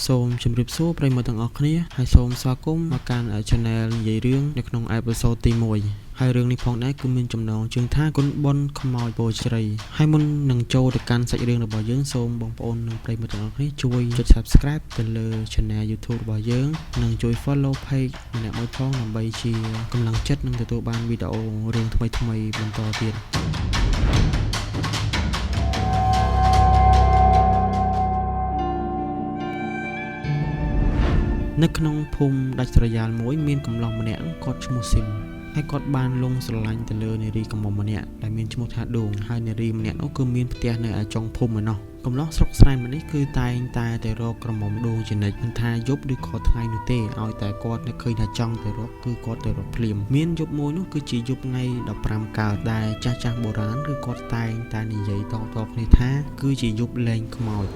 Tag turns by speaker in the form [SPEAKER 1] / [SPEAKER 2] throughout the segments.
[SPEAKER 1] សូមជម្រាបសួរប្រិយមិត្តទាំងអស់គ្នាហើយសូមស្វាគមន៍មកកាន់ Channel និយាយរឿងនៅក្នុង episode ទី1ហើយរឿងនេះផងដែរគឺមានចំណងជើងថាគុណបុណ្យខ្មោចពោជ្រៃហើយមុននឹងចូលទៅកាន់សាច់រឿងរបស់យើងសូមបងប្អូននិងប្រិយមិត្តទាំងអស់គ្នាជួយចុច Subscribe ទៅលើ Channel YouTube របស់យើងនិងជួយ Follow Page ម្នាក់មួយផងដើម្បីជាកម្លាំងចិត្តនិងទទួលបានវីដេអូរឿងថ្មីៗបន្តទៀតនៅក្នុងភូមិដាច់ស្រយាលមួយមានកំឡុងម្នាក់គាត់ឈ្មោះស៊ីមហើយគាត់បានលងស្រឡាញ់ទៅលើនារីកំមុំម្នាក់ដែលមានឈ្មោះថាដួងហើយនារីម្នាក់នោះគឺមានផ្ទះនៅចុងភូមិឯណោះកំឡុងស្រុកស្រែម្នេះគឺតែងតែទៅរកក្រមុំដួងជានិច្ចមិនថាយប់ឬក៏ថ្ងៃនោះទេឲ្យតែគាត់នឹកឃើញថាចង់ទៅរកគឺគាត់ទៅរកភ្លាមមានយប់មួយនោះគឺជាយប់ថ្ងៃ15កើតដែលចាស់បុរាណគឺគាត់តែងតែនិយាយតៗគ្នាថាគឺជាយប់លែងខ្មោច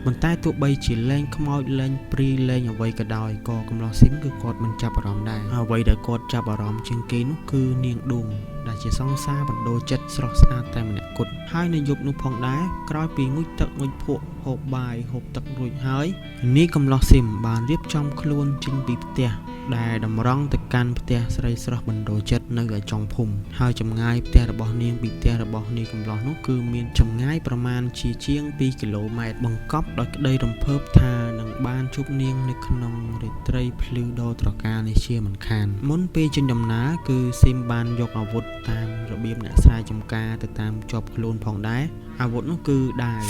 [SPEAKER 1] ប៉ុន្តែទោះបីជាលែងខ្មោចលែងព្រីលែងអ្វីក៏ដោយក៏កំឡោះស៊ីមគឺគាត់មិនចាប់អារម្មណ៍ដែរអ្វីដែលគាត់ចាប់អារម្មណ៍ជាងគេនោះគឺនាងដួងដែលជាសង្សារបណ្ដោចិត្តស្រស់ស្អាតតែម្នាក់គត់ហើយនៅយប់នោះផងដែរក្រោយពីងុយទឹកងុយភក់ហូបបាយហូបទឹករួចហើយនាងកំឡោះស៊ីមបានរៀបចំខ្លួនចេញពីផ្ទះដែលតម្រង់ទៅកាន់ផ្ទះស្រីស្រស់បណ្ដោចិត្តនៅឯចុងភូមិហើយចម្ងាយផ្ទះរបស់នាងពីផ្ទះរបស់នាងកំឡោះនោះគឺមានចម្ងាយប្រមាណជាង2គីឡូម៉ែត្របង្កប់ដោយក្តីរំភើបថានឹងបានជួបនាងនៅក្នុងរាត្រីភ្លឺដ៏ត្រកាលនេះជាមិនខានមុនពេលចេញដំណើរគឺស៊ីមបានយកអាវុធតាមរបៀបអ្នកស្រែចម្ការទៅតាមជាប់ខ្លួនផងដែរអាវុធនោះគឺដាវ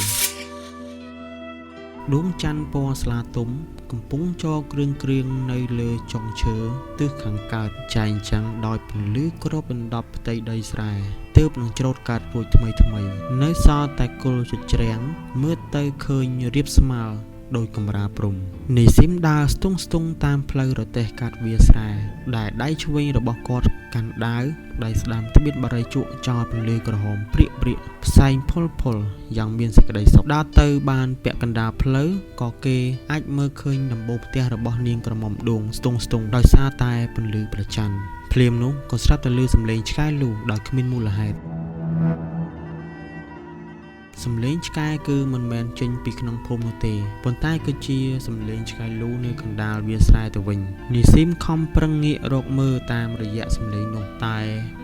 [SPEAKER 1] ដួងច័ន្ទពណ៌ស្លាទុំកំពុងចរគ្រឿងនៅលើចុងឈើទិសខាងកើតចែងចាំងដោយពន្លឺគ្របដណ្ដប់ផ្ទៃដីស្រែទើបនឹងច្រូតកាត់រួចថ្មីនៅសល់តែគល់ជច្រាំងមើលទៅឃើញរៀបស្មើដោយកំរាព្រំនីស៊ីមដើរស្ទង់តាមផ្លូវរទេះកាត់វាស្រែដែលដៃឆ្វេងរបស់គាត់កាន់ដាវដៃស្ដាំត្បៀតបារីជក់ចោលពន្លឺក្រហមព្រាកផ្សែងផុលយ៉ាងមានសេចក្តីសុខដើរទៅបានពាក់កណ្ដាលផ្លូវក៏គេអាចមើលឃើញដំបូលផ្ទះរបស់នាងក្រមុំដួងស្ទង់ដោយសារតែពន្លឺព្រះច័ន្ទភ្លាមនោះក៏ស្រាប់តែឮសំឡេងឆ្កែលូដោយគ្មានមូលហេតុសំឡេងឆ្កែគឺមិនមែនចេញពីក្នុងភូមិនោះទេប៉ុន្តែគឺជាសំឡេងឆ្កែលូនៅកណ្ដាលវាស្រែទៅវិញនីស៊ីមខំប្រឹងងាករកមើលតាមរយៈសំឡេងនោះតែ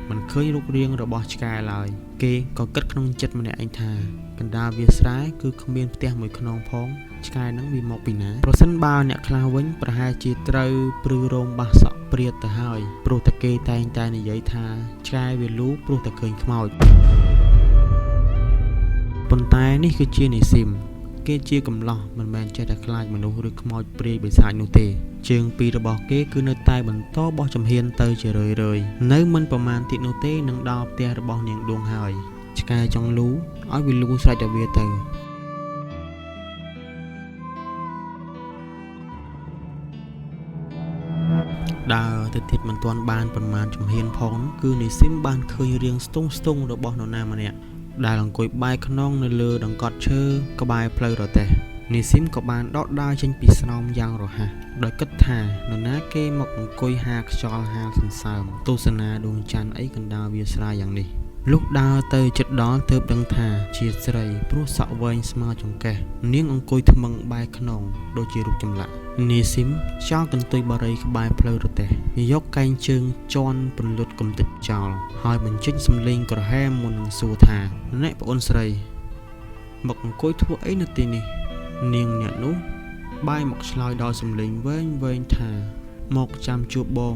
[SPEAKER 1] មិនឃើញរូបរាងរបស់ឆ្កែឡើយគេក៏គិតក្នុងចិត្តម្នាក់ឯងថាកណ្ដាលវាស្រែគឺគ្មានផ្ទះមួយខ្នងផងឆ្កែនឹងវាមកពីណាប្រសិនបើអ្នកខ្លះវិញប្រហែលជាត្រូវព្រឺរោមបាសសក់ព្រាតទៅហើយព្រោះតែគេតែងតែនិយាយថាឆ្កែវាលូព្រោះតែឃើញខ្មោចប៉ុន្តែនេះគឺជានីស៊ីមគេជាកំឡោះមិនមែនចេះតែខ្លាចមនុស្សឬខ្មោចព្រាយបិសាចនោះទេជើងពីររបស់គេគឺនៅតែបន្តបោះចំហៀនទៅជារឿយនៅមិនប្រមាណទៀតនោះទេនឹងដល់ផ្ទះរបស់នាងដួងហើយឆ្កែចង់លូឲ្យវាលូស្រេចតែវាទៅដើរទៅទៀតមិនទាន់បានប្រមាណចំហៀនផងគឺនីស៊ីមបានឃើញរាងស្ទង់របស់នរណាម្នាក់ដែលអង្គុយបែរខ្នងនៅលើដង្កត់ឈើក្បែរផ្លូវរទេះនីស៊ីមក៏បានដកដើរចេញពីស្នំយ៉ាងរហ័សដោយគិតថានរណាគេមកអង្គុយហាខ្យល់ហាលសន្សើមទស្សនាដួងច័ន្ទអីកណ្ដាលវាស្រែយ៉ាងនេះលុះដើរទៅជិតដល់ទើបដឹងថាជាស្រីព្រោះសក់វែងស្មើចង្កេះនាងអង្គុយថ្មឹងបែរខ្នងដូចជារូបចម្លាក់នីស៊ីមចោលកន្ទុយបារីក្បែរផ្លូវរទេះយកកែងជើងជន់ពន្លត់កំទេចចោលហើយបញ្ចេញសំឡេងក្រហមមុននឹងសួរថាអ្នកប្អូនស្រីមកអង្គុយធ្វើអីនៅទីនេះនាងអ្នកនោះបែរមកឆ្លើយដោយសំឡេងវែងថាមកចាំជួបបង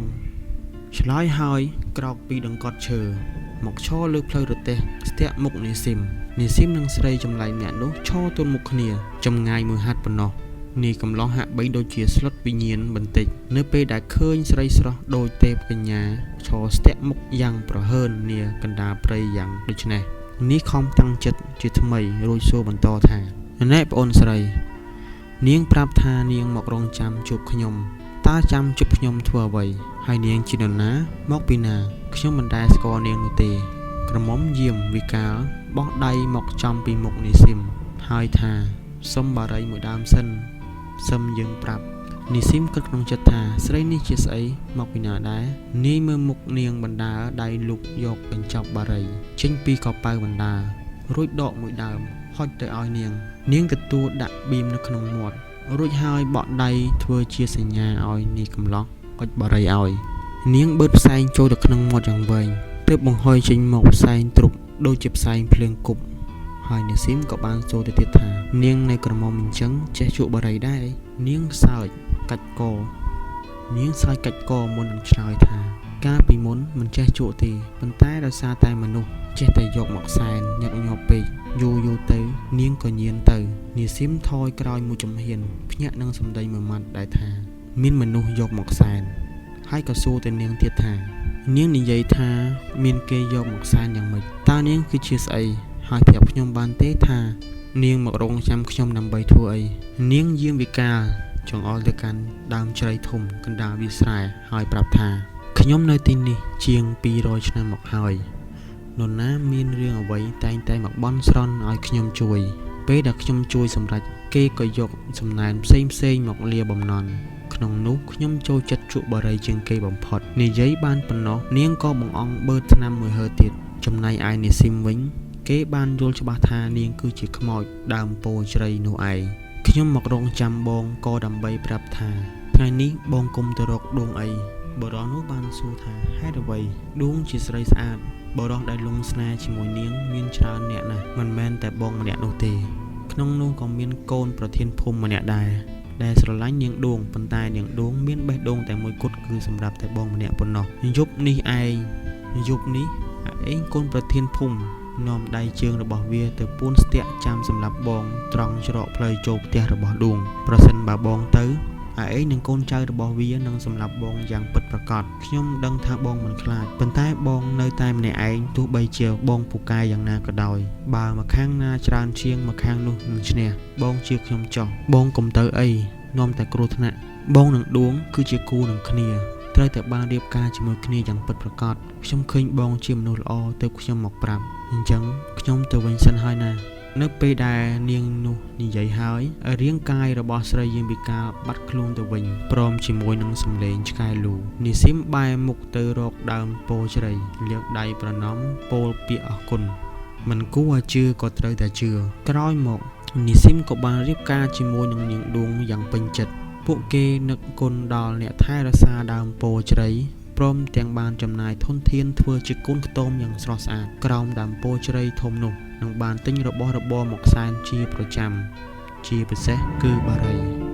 [SPEAKER 1] ឆ្លើយហើយក្រោកពីដង្កត់ឈើមកឈរលើផ្លូវរទេះស្ទាក់មុខនីស៊ីមនិងស្រីចម្លែកអ្នកនោះឈរទល់មុខគ្នាចម្ងាយមួយហាត់ប៉ុណ្ណោះនាយកំឡោះហាក់បីដូចជាស្លុតវិញ្ញាណបន្តិចនៅពេលដែលឃើញស្រីស្រស់ដូចទេពកញ្ញាឈរស្ទាក់មុខយ៉ាងប្រហើននាកណ្ដាលព្រៃយ៉ាងដូចនេះនាយខំតាំងចិត្តជាថ្មីរួចសួរបន្តថាណែប្អូនស្រីនាងប្រាប់ថានាងមករងចាំជួបខ្ញុំតើចាំជួបខ្ញុំធ្វើអ្វីហើយនាងជានរណាមកពីណាខ្ញុំមិនដែលស្គាល់នាងនោះទេក្រមុំយាមវិកាលបោះដៃមកចំពីមុខនីស៊ីមហើយថាសុំបារីមួយដើមសិនសឹមយើងប្រាប់នីស៊ីមគិតក្នុងចិត្តថាស្រីនេះជាស្អីមកពីណាដែរនាយមើលមុខនាងបណ្ដាដៃលុកយកកញ្ចប់បារីចេញពីកប៉ៅបណ្ដារួចដកមួយដើមហុចទៅឲ្យនាង នាងទទួលដាក់ប៊ីមនៅក្នុងមាត់រួចហើយបក់ដៃធ្វើជាសញ្ញាឲ្យនាយកំឡោះអុជបារីឲ្យនាងបឺតផ្សែងចូលទៅក្នុងមាត់យ៉ាងវែងទើបបង្ហុយចេញមកផ្សែងទ្រុបដូចជាផ្សែងភ្លើងគប់ហើយនាស៊ីមក៏បានចូលទៅទៀតថានាងនៅក្រមុំអញ្ចឹងចេះជក់បារីដែរនាងសើចកាច់កមុននឹងឆ្លើយថាកាលពីមុនមិនចេះជក់ទេប៉ុន្តែដោយសារតែមនុស្សចេះតែយកមកសែនញឹកញាប់ពេកយូរទៅនាងក៏ញៀនទៅនាស៊ីមថយក្រោយមួយជំហានភ្ញាក់នឹងសម្ដីមួយម៉ាត់ដែលថាមានមនុស្សយកមកសែនហើយក៏សួរទៅនាងទៀតថានាងនិយាយថាមានគេយកមកសែនយ៉ាងម៉េចតើនាងគឺជាស្អីហើយប្រាប់ខ្ញុំបានទេថានាងមករងចាំខ្ញុំដើម្បីធ្វើអីនាងយាមវិកាលចង្អុលទៅកាន់ដើមជ្រៃធំកណ្ដាលវាលស្រែហើយប្រាប់ថាខ្ញុំនៅទីនេះជាង200ឆ្នាំមកហើយនរណាមានរឿងអ្វីតែងតែមកបន់ស្រន់ឲ្យខ្ញុំជួយពេលដែលខ្ញុំជួយសម្រេចគេក៏យកសំណែនផ្សេងមកលាបំណន់ក្នុងនោះខ្ញុំចូលចិត្តជក់បារីជាងគេបំផុតនិយាយបានប៉ុណ្ណោះនាងក៏បង្អង់បឺតឆ្នាំមួយហើទៀតចំណែកឯនាស៊ីមវិញគេបានយល់ច្បាស់ថានាងគឺជាខ្មោចដើមពោជ្រៃនោះឯងខ្ញុំមករងចាំបងក៏ដើម្បីប្រាប់ថាថ្ងៃនេះបងគុំទៅរកដួងអីបរិះនោះបានសួរថាហេតុអ្វីដួងជាស្រីស្អាតបរិះដែលលងស្នេហ៍ជាមួយនាងមានច្រើនអ្នកណាស់មិនមែនតែបងម្នាក់នោះទេក្នុងនោះក៏មានកូនប្រធានភូមិម្នាក់ដែរដែលស្រឡាញ់នាងដួងប៉ុន្តែនាងដួងមានបេះដូងតែមួយគត់គឺសម្រាប់តែបងម្នាក់ប៉ុណ្ណោះយប់នេះឯងកូនប្រធានភូមិនាំដៃជើងរបស់វាទៅពួនស្ទាក់ចាំសម្រាប់បងត្រង់ច្រកផ្លូវចូលផ្ទះរបស់ដួងប្រសិនបើបងទៅឯងនឹងកូនចៅរបស់វានឹងសម្រាប់បងយ៉ាងពិតប្រាកដខ្ញុំដឹងថាបងមិនខ្លាចប៉ុន្តែបងនៅតែម្នាក់ឯងទោះបីជាបងពូកែយ៉ាងណាក៏ដោយបើមកខាងណាច្រើនជាងមកខាងនោះនឹងឈ្នះបងជាខ្ញុំចោះបងកុំទៅអីនាំតែគ្រោះថ្នាក់បងនឹងដួងគឺជាគូនឹងគ្នាត្រូវតែបានរៀបការជាមួយគ្នាយ៉ាងពិតប្រាកដខ្ញុំឃើញបងជាមនុស្សល្អទើបខ្ញុំមកប្រាប់អញ្ចឹងខ្ញុំទៅវិញសិនហើយណានៅពេលដែលនាងនោះនិយាយហើយរាងកាយរបស់ស្រីយាមវិកាបាត់ខ្លួនទៅវិញព្រមជាមួយនឹងសំឡេងឆ្កែលូនាស៊ីមបែរមុខទៅរកដើមពោធិ៍ជ្រៃលាកដៃប្រណម្យពោលពាក្យអរគុណមិនគួរឲ្យជឿក៏ត្រូវតែជឿក្រោយមកនាស៊ីមក៏បានរៀបការជាមួយនឹងនាងដួងយ៉ាងពេញចិត្តពួកគេនឹកគុណដល់អ្នកថែរក្សាដើមពោធិ៍ជ្រៃព្រមទាំងបានចំណាយធនធានធ្វើជាកូនខ្ទមយ៉ាងស្រស់ស្អាតក្រោមដើមពោធិ៍ជ្រៃធំនោះនឹងបានទិញរបស់របរមកសែនជាប្រចាំជាពិសេសគឺបារី